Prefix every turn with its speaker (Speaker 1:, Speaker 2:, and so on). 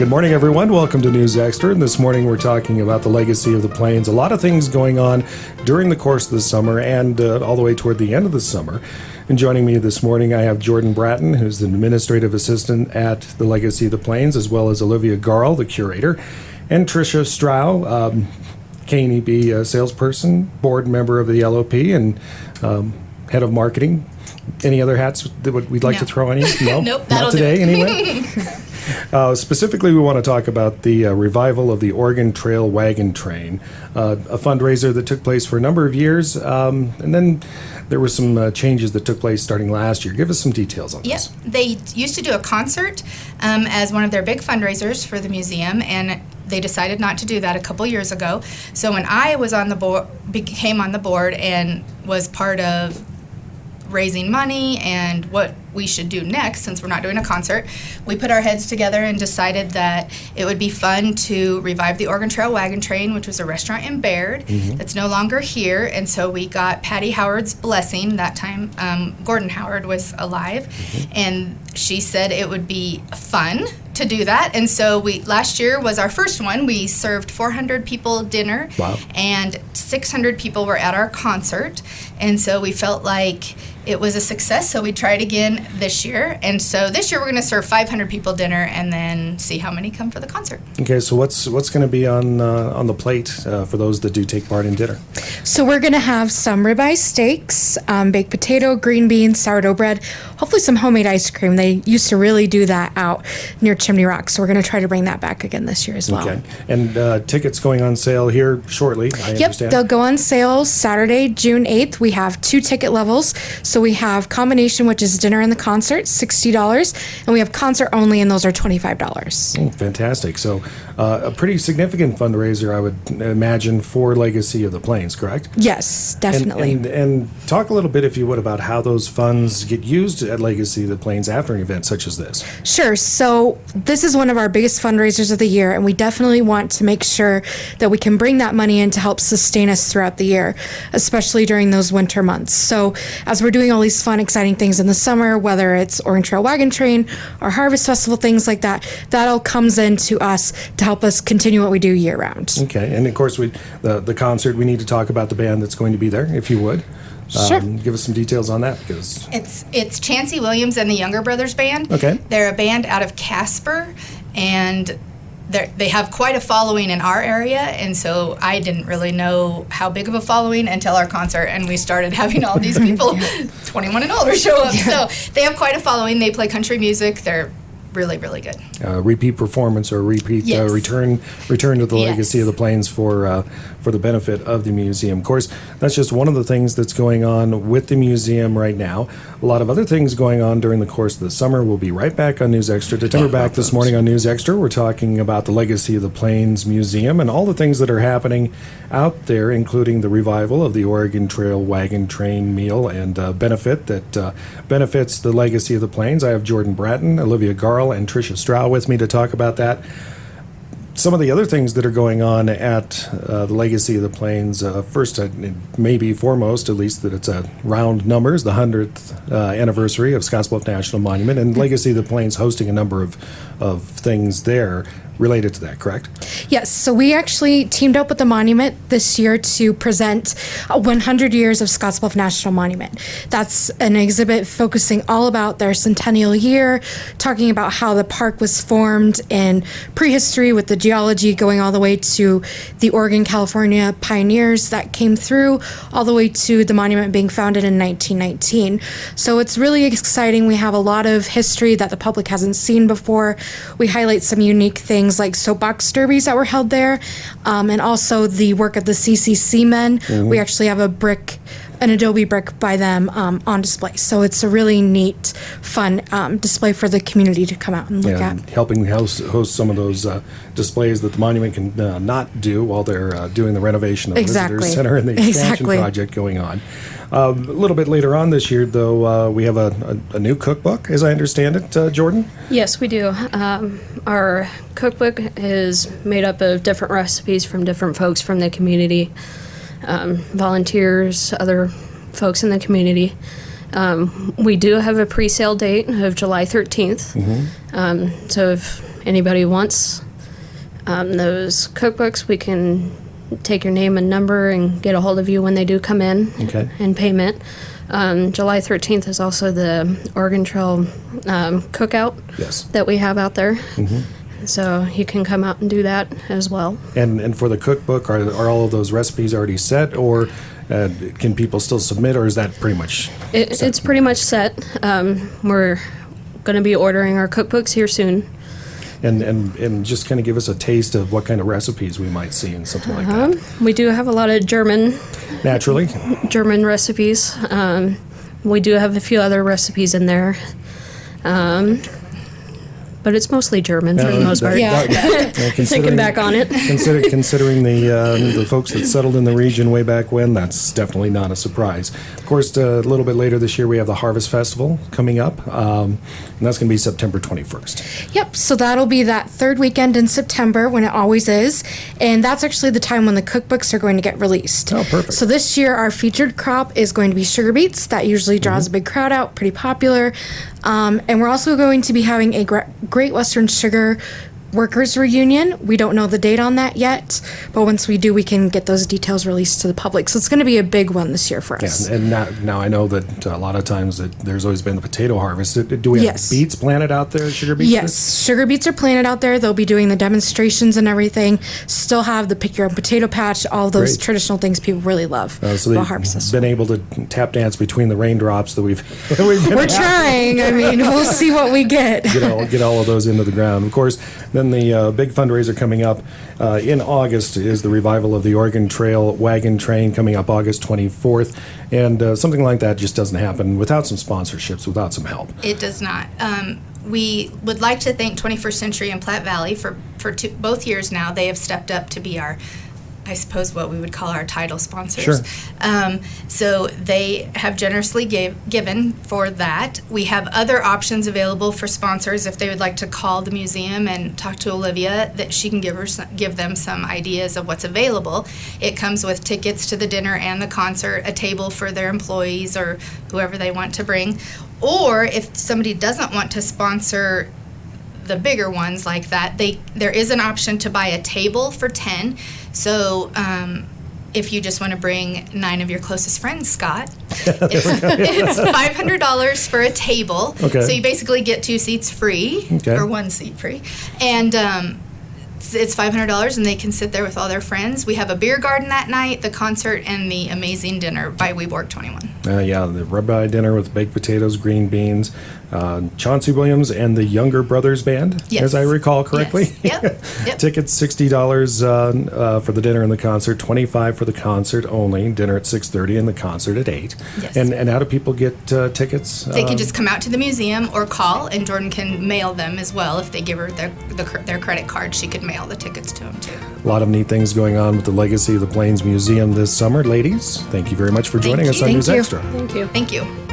Speaker 1: Good morning, everyone. Welcome to News Extra. And this morning we're talking about the legacy of the Plains. A lot of things going on during the course of the summer and all the way toward the end of the summer. And joining me this morning, I have Jordyn Bratton, who's the administrative assistant at the Legacy of the Plains, as well as Olivia Garl, the curator, and Tricia Strauch, KNEB salesperson, board member of the LOP, and head of marketing. Any other hats that we'd like to throw on you? No,
Speaker 2: nope,
Speaker 1: not today anyway. Specifically, we want to talk about the revival of the Oregon Trail Wagon Train, a fundraiser that took place for a number of years, and then there were some changes that took place starting last year. Give us some details on this.
Speaker 2: Yep, they used to do a concert as one of their big fundraisers for the museum, and they decided not to do that a couple years ago. So when I was on the board, became on the board, and was part of raising money and what we should do next, since we're not doing a concert, we put our heads together and decided that it would be fun to revive the Oregon Trail Wagon Train, which was a restaurant in Baird that's no longer here. And so we got Patty Howard's blessing. That time Gordon Howard was alive, and she said it would be fun to do that. And so last year was our first one. We served 400 people dinner.
Speaker 1: Wow.
Speaker 2: And 600 people were at our concert, and so we felt like it was a success, so we tried again this year. And so this year we're going to serve 500 people dinner and then see how many come for the concert.
Speaker 1: Okay, so what's going to be on the plate for those that do take part in dinner?
Speaker 3: So we're going to have some ribeye steaks, baked potato, green beans, sourdough bread, hopefully some homemade ice cream. They used to really do that out near Chimney Rock, so we're going to try to bring that back again this year as well.
Speaker 1: Okay, and tickets going on sale here shortly, I understand?
Speaker 3: They'll go on sale Saturday, June 8th. We have 2 ticket levels. So we have combination, which is dinner and the concert, $60, and we have concert only, and those are $25.
Speaker 1: Fantastic. So a pretty significant fundraiser, I would imagine, for Legacy of the Plains, correct?
Speaker 3: Yes, definitely.
Speaker 1: And talk a little bit, if you would, about how those funds get used at Legacy of the Plains after an event such as this.
Speaker 3: Sure. So this is one of our biggest fundraisers of the year, and we definitely want to make sure that we can bring that money in to help sustain us throughout the year, especially during those winter months. So as we're doing all these fun, exciting things in the summer, whether it's Oregon Trail Wagon Train or Harvest Festival, things like that, that all comes into us to help us continue what we do year round.
Speaker 1: Okay, and of course, the concert, we need to talk about the band that's going to be there, if you would.
Speaker 3: Sure.
Speaker 1: Give us some details on that, because
Speaker 2: It's Chancey Williams and the Younger Brothers Band.
Speaker 1: Okay.
Speaker 2: They're a band out of Casper, and they have quite a following in our area, and so I didn't really know how big of a following until our concert, and we started having all these people 21 and older show up. So they have quite a following. They play country music. They're really, really good.
Speaker 1: Repeat performance or repeat
Speaker 2: Yes.
Speaker 1: return to the
Speaker 2: Yes.
Speaker 1: Legacy of the Plains for the benefit of the museum. Of course, that's just one of the things that's going on with the museum right now. A lot of other things going on during the course of the summer. We'll be right back on News Extra. We're back this morning on News Extra. We're talking about the Legacy of the Plains Museum and all the things that are happening out there, including the revival of the Oregon Trail Wagon Train meal and benefit that benefits the Legacy of the Plains. I have Jordyn Bratton, Olivia Garl, and Tricia Strauch with me to talk about that. Some of the other things that are going on at the Legacy of the Plains, first, maybe foremost, at least that it's a round numbers, the 100th anniversary of Scottsbluff National Monument, and Legacy of the Plains hosting a number of things there related to that, correct?
Speaker 3: Yes, so we actually teamed up with the monument this year to present 100 years of Scottsbluff National Monument. That's an exhibit focusing all about their centennial year, talking about how the park was formed in prehistory with the geology going all the way to the Oregon, California pioneers that came through, all the way to the monument being founded in 1919. So it's really exciting. We have a lot of history that the public hasn't seen before. We highlight some unique things like soapbox derbies that were held there, and also the work of the CCC men. We actually have an adobe brick by them on display. So it's a really neat, fun display for the community to come out and look at.
Speaker 1: Helping host some of those displays that the monument can not do while they're doing the renovation of the Visitor Center and the expansion project going on. A little bit later on this year, though, we have a new cookbook, as I understand it, Jordyn?
Speaker 4: Yes, we do. Our cookbook is made up of different recipes from different folks from the community, volunteers, other folks in the community. We do have a pre-sale date of July 13th. So if anybody wants those cookbooks, we can take your name and number and get a hold of you when they do come in and payment. July 13th is also the Oregon Trail cookout that we have out there. So you can come out and do that as well.
Speaker 1: And for the cookbook, are all of those recipes already set, or can people still submit, or is that pretty much set?
Speaker 4: It's pretty much set. We're going to be ordering our cookbooks here soon.
Speaker 1: And just kind of give us a taste of what kind of recipes we might see in something like that.
Speaker 4: We do have a lot of German recipes. We do have a few other recipes in there. But it's mostly German for the most part. Thinking back on it.
Speaker 1: Considering the folks that settled in the region way back when, that's definitely not a surprise. Of course, a little bit later this year, we have the Harvest Festival coming up, and that's going to be September 21st.
Speaker 3: Yep, so that'll be that third weekend in September, when it always is, and that's actually the time when the cookbooks are going to get released.
Speaker 1: Oh, perfect.
Speaker 3: So this year, our featured crop is going to be sugar beets. That usually draws a big crowd out, pretty popular. And we're also going to be having a Great Western Sugar Workers Reunion. We don't know the date on that yet, but once we do, we can get those details released to the public. So it's going to be a big one this year for us.
Speaker 1: Yeah, and now I know that a lot of times that there's always been the potato harvest. Do we have beets planted out there, sugar beets?
Speaker 3: Yes, sugar beets are planted out there. They'll be doing the demonstrations and everything. Still have the pick your own potato patch, all those traditional things people really love.
Speaker 1: So they've been able to tap dance between the raindrops that we've been
Speaker 3: We're trying. I mean, we'll see what we get.
Speaker 1: Get all of those into the ground. Of course, then the big fundraiser coming up in August is the revival of the Oregon Trail Wagon Train, coming up August 24th. And something like that just doesn't happen without some sponsorships, without some help.
Speaker 2: It does not. We would like to thank 21st Century and Platte Valley for both years now. They have stepped up to be our, I suppose, what we would call our title sponsors.
Speaker 1: Sure.
Speaker 2: So they have generously given for that. We have other options available for sponsors if they would like to call the museum and talk to Olivia, that she can give them some ideas of what's available. It comes with tickets to the dinner and the concert, a table for their employees or whoever they want to bring. Or if somebody doesn't want to sponsor the bigger ones like that, there is an option to buy a table for 10. So if you just want to bring 9 of your closest friends, Scott, it's $500 for a table.
Speaker 1: Okay.
Speaker 2: So you basically get 2 seats free, or 1 seat free. And it's $500, and they can sit there with all their friends. We have a beer garden that night, the concert, and the amazing dinner by WeWork 21.
Speaker 1: The ribeye dinner with baked potatoes, green beans, Chancey Williams and the Younger Brothers Band, as I recall correctly.
Speaker 2: Yes. Yep.
Speaker 1: Tickets $60 for the dinner and the concert, $25 for the concert only. Dinner at 6:30 and the concert at 8.
Speaker 2: Yes.
Speaker 1: And how do people get tickets?
Speaker 2: They can just come out to the museum or call, and Jordyn can mail them as well. If they give her their credit card, she could mail the tickets to them too.
Speaker 1: A lot of neat things going on with the Legacy of the Plains Museum this summer. Ladies, thank you very much for joining us on News Extra.
Speaker 4: Thank you.
Speaker 2: Thank you.